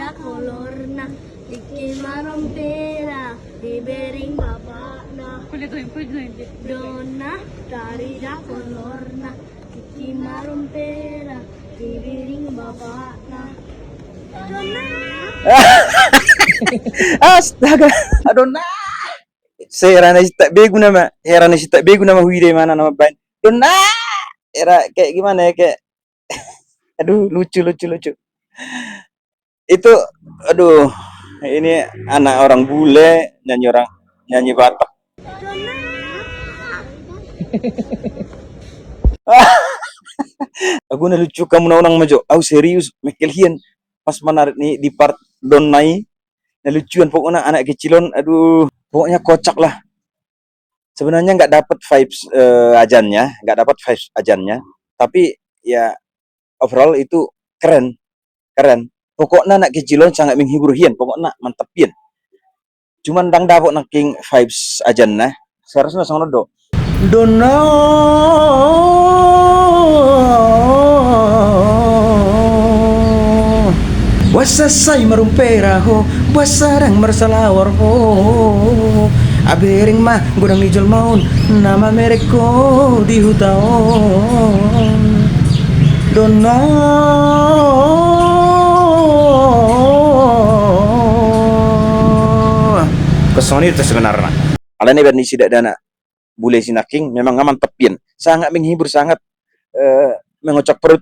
tarida kolorna, iki marompera, ibering babana. Donna, tarida kolorna, iki marompera, ibering babana. Donna. Astaga. Aduh nah. Seherana si tak begu nama. Herana si tak begu nama Huide mana nama band. Aduh nah. Era kayak gimana ya kayak. Aduh lucu lucu lucu. Itu aduh ini anak orang bule nyanyi Batak. Aku na lucu kamu na orang majo. Aku serius Michael pas menarik nih di part Don Nai. Nah lucuan pokoknya anak kecilon aduh pokoknya kocak lah. Sebenarnya nggak dapat vibes ajannya, nggak dapat vibes ajannya, tapi ya overall itu keren, keren. Pokoknya anak kecilon sangat menghibur hian, pokoknya mantap hian. Cuman dang dapat naking vibes ajannya, seharusnya sang do. Dono wasasay marumpera ho, wasarang marsalawar ho. Abering mah gudang ijol maun, nama mereko di hutaon. Dono kesoni itu sebenarnya. Alane berni sidak dana bule sinaking memang aman tepien, sangat menghibur, sangat mengocok perut.